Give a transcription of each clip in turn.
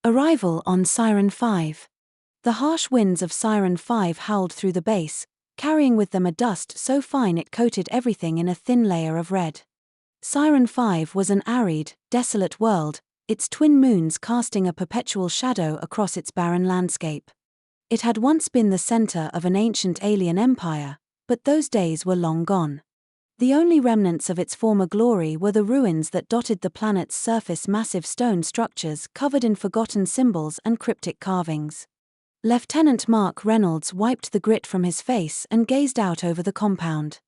Arrival on Siren 5. The harsh winds of Siren 5 howled through the base, carrying with them a dust so fine it coated everything in a thin layer of red. Siren 5 was an arid, desolate world, its twin moons casting a perpetual shadow across its barren landscape. It had once been the center of an ancient alien empire, but those days were long gone. The only remnants of its former glory were the ruins that dotted the planet's surface, massive stone structures covered in forgotten symbols and cryptic carvings. Lieutenant Mark Reynolds wiped the grit from his face and gazed out over the compound.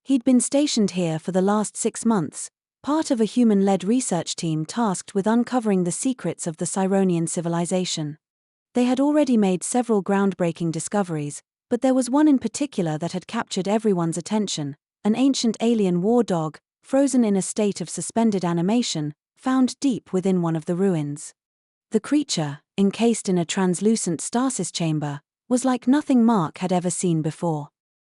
He'd been stationed here for the last 6 months, part of a human-led research team tasked with uncovering the secrets of the Cyronian civilization. They had already made several groundbreaking discoveries, but there was one in particular that had captured everyone's attention: an ancient alien war dog, frozen in a state of suspended animation, found deep within one of the ruins. The creature, encased in a translucent stasis chamber, was like nothing Mark had ever seen before.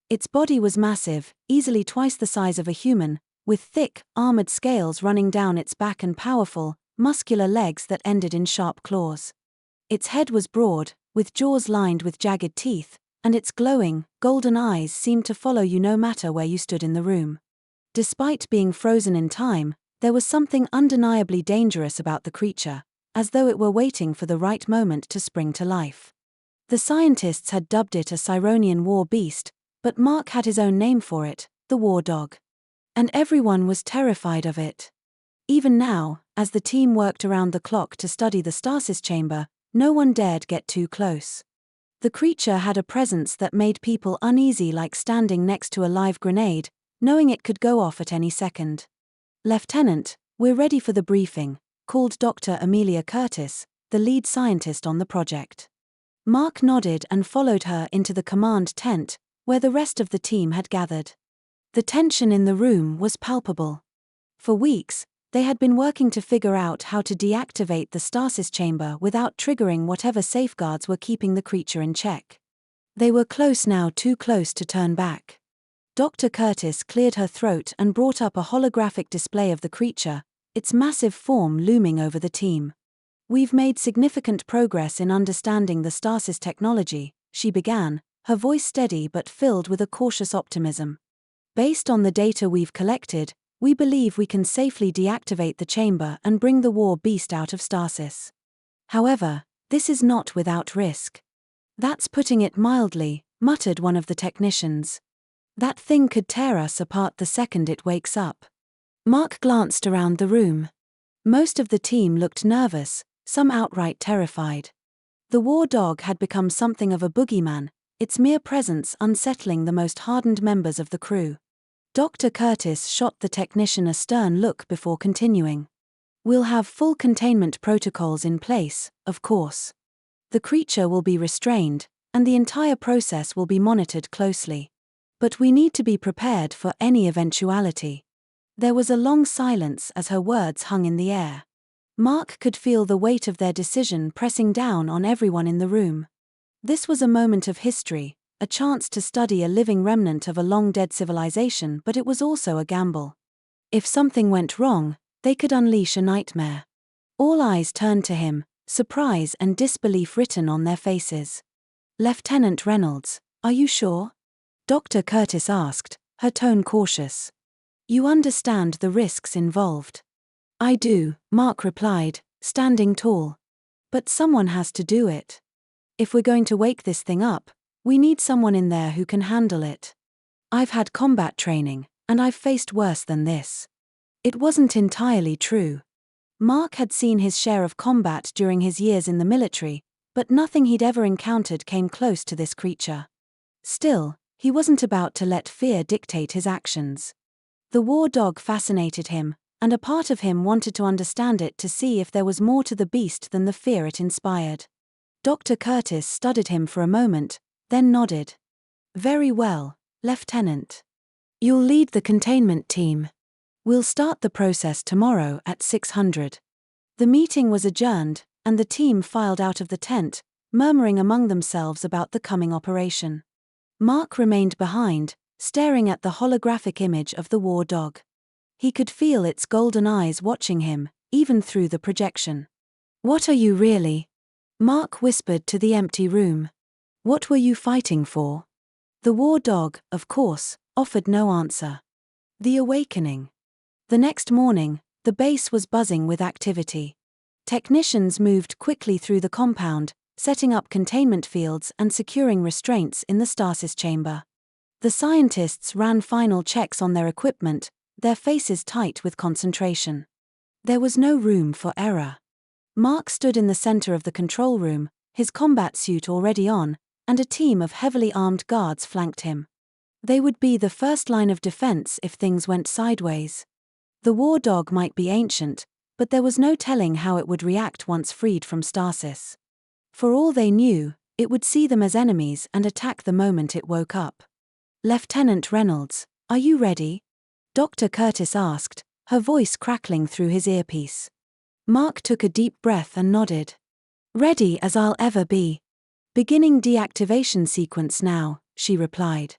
Its body was massive, easily twice the size of a human, with thick, armored scales running down its back and powerful, muscular legs that ended in sharp claws. Its head was broad, with jaws lined with jagged teeth, and its glowing, golden eyes seemed to follow you no matter where you stood in the room. Despite being frozen in time, there was something undeniably dangerous about the creature, as though it were waiting for the right moment to spring to life. The scientists had dubbed it a Cyronian war beast, but Mark had his own name for it, the war dog. And everyone was terrified of it. Even now, as the team worked around the clock to study the stasis chamber, no one dared get too close. The creature had a presence that made people uneasy, like standing next to a live grenade, knowing it could go off at any second. "Lieutenant, we're ready for the briefing," called Dr. Amelia Curtis, the lead scientist on the project. Mark nodded and followed her into the command tent, where the rest of the team had gathered. The tension in the room was palpable. For weeks, they had been working to figure out how to deactivate the stasis chamber without triggering whatever safeguards were keeping the creature in check. They were close now, too close to turn back. Dr. Curtis cleared her throat and brought up a holographic display of the creature, its massive form looming over the team. "We've made significant progress in understanding the stasis technology," she began, her voice steady but filled with a cautious optimism. "Based on the data we've collected, we believe we can safely deactivate the chamber and bring the war beast out of stasis. However, this is not without risk." "That's putting it mildly," muttered one of the technicians. "That thing could tear us apart the second it wakes up." Mark glanced around the room. Most of the team looked nervous, some outright terrified. The war dog had become something of a boogeyman, its mere presence unsettling the most hardened members of the crew. Dr. Curtis shot the technician a stern look before continuing. "We'll have full containment protocols in place, of course. The creature will be restrained, and the entire process will be monitored closely. But we need to be prepared for any eventuality." There was a long silence as her words hung in the air. Mark could feel the weight of their decision pressing down on everyone in the room. This was a moment of history, a chance to study a living remnant of a long-dead civilization, but it was also a gamble. If something went wrong, they could unleash a nightmare. All eyes turned to him, surprise and disbelief written on their faces. "Lieutenant Reynolds, are you sure?" Dr. Curtis asked, her tone cautious. "You understand the risks involved?" "I do," Mark replied, standing tall. "But someone has to do it. If we're going to wake this thing up, we need someone in there who can handle it. I've had combat training, and I've faced worse than this." It wasn't entirely true. Mark had seen his share of combat during his years in the military, but nothing he'd ever encountered came close to this creature. Still, he wasn't about to let fear dictate his actions. The war dog fascinated him, and a part of him wanted to understand it, to see if there was more to the beast than the fear it inspired. Dr. Curtis studied him for a moment, then nodded. "Very well, Lieutenant. You'll lead the containment team. We'll start the process tomorrow at 600. The meeting was adjourned, and the team filed out of the tent, murmuring among themselves about the coming operation. Mark remained behind, staring at the holographic image of the war dog. He could feel its golden eyes watching him, even through the projection. What are you really? Mark whispered to the empty room. What were you fighting for? The war dog, of course, offered no answer. The awakening. The next morning, the base was buzzing with activity. Technicians moved quickly through the compound, setting up containment fields and securing restraints in the stasis chamber. The scientists ran final checks on their equipment, their faces tight with concentration. There was no room for error. Mark stood in the center of the control room, his combat suit already on, and a team of heavily armed guards flanked him. They would be the first line of defense if things went sideways. The war dog might be ancient, but there was no telling how it would react once freed from stasis. For all they knew, it would see them as enemies and attack the moment it woke up. Lieutenant Reynolds, are you ready? Dr. Curtis asked, her voice crackling through his earpiece. Mark took a deep breath and nodded. Ready as I'll ever be. Beginning deactivation sequence now, she replied.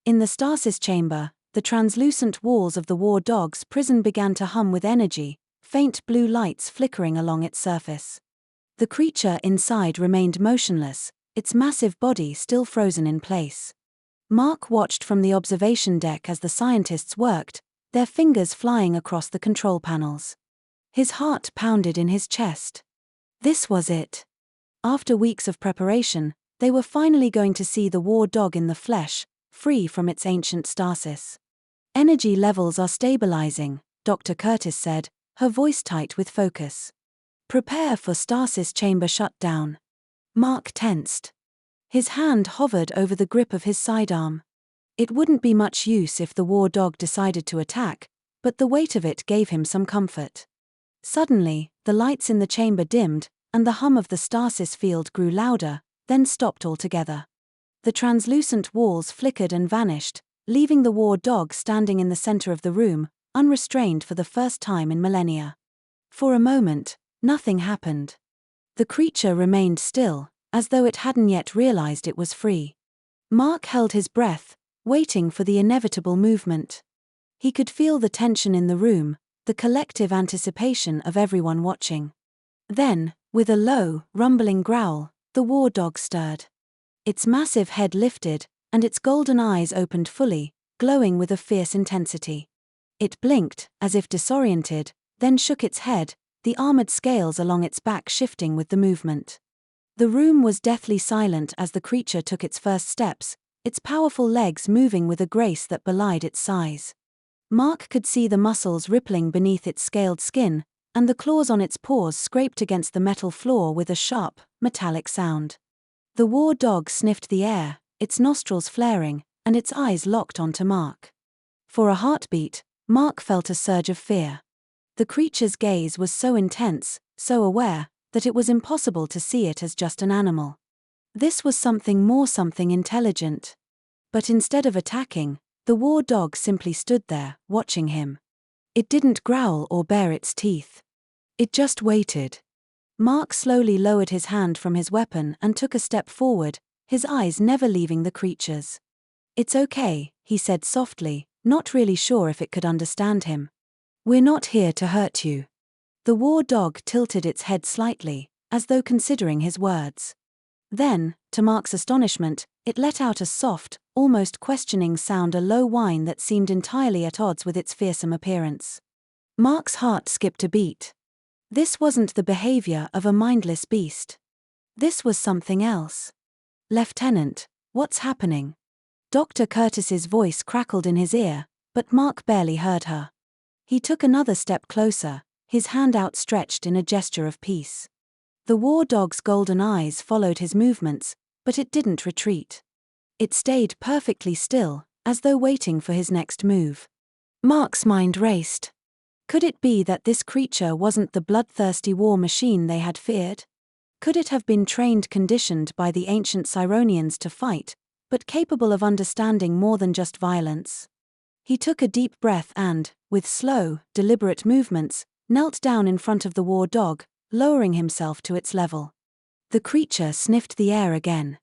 In the stasis chamber, the translucent walls of the war dog's prison began to hum with energy, faint blue lights flickering along its surface. The creature inside remained motionless, its massive body still frozen in place. Mark watched from the observation deck as the scientists worked, their fingers flying across the control panels. His heart pounded in his chest. This was it. After weeks of preparation, they were finally going to see the war dog in the flesh, free from its ancient stasis. Energy levels are stabilizing, Dr. Curtis said, her voice tight with focus. Prepare for stasis chamber shutdown. Mark tensed. His hand hovered over the grip of his sidearm. It wouldn't be much use if the war dog decided to attack, but the weight of it gave him some comfort. Suddenly, the lights in the chamber dimmed, and the hum of the stasis field grew louder, then stopped altogether. The translucent walls flickered and vanished, leaving the war dog standing in the center of the room, unrestrained for the first time in millennia. For a moment, nothing happened. The creature remained still, as though it hadn't yet realized it was free. Mark held his breath, waiting for the inevitable movement. He could feel the tension in the room, the collective anticipation of everyone watching. Then, with a low, rumbling growl, the war dog stirred. Its massive head lifted, and its golden eyes opened fully, glowing with a fierce intensity. It blinked, as if disoriented, then shook its head, the armored scales along its back shifting with the movement. The room was deathly silent as the creature took its first steps, its powerful legs moving with a grace that belied its size. Mark could see the muscles rippling beneath its scaled skin, and the claws on its paws scraped against the metal floor with a sharp, metallic sound. The war dog sniffed the air, its nostrils flaring, and its eyes locked onto Mark. For a heartbeat, Mark felt a surge of fear. The creature's gaze was so intense, so aware, that it was impossible to see it as just an animal. This was something more, something intelligent. But instead of attacking, the war dog simply stood there, watching him. It didn't growl or bare its teeth. It just waited. Mark slowly lowered his hand from his weapon and took a step forward, his eyes never leaving the creature's. It's okay, he said softly, not really sure if it could understand him. We're not here to hurt you. The war dog tilted its head slightly, as though considering his words. Then, to Mark's astonishment, it let out a soft, almost questioning sound, a low whine that seemed entirely at odds with its fearsome appearance. Mark's heart skipped a beat. This wasn't the behavior of a mindless beast. This was something else. Lieutenant, what's happening? Dr. Curtis's voice crackled in his ear, but Mark barely heard her. He took another step closer, his hand outstretched in a gesture of peace. The war dog's golden eyes followed his movements, but it didn't retreat. It stayed perfectly still, as though waiting for his next move. Mark's mind raced. Could it be that this creature wasn't the bloodthirsty war machine they had feared? Could it have been trained, conditioned by the ancient Cyronians to fight, but capable of understanding more than just violence? He took a deep breath and, with slow, deliberate movements, knelt down in front of the war dog, lowering himself to its level. The creature sniffed the air again,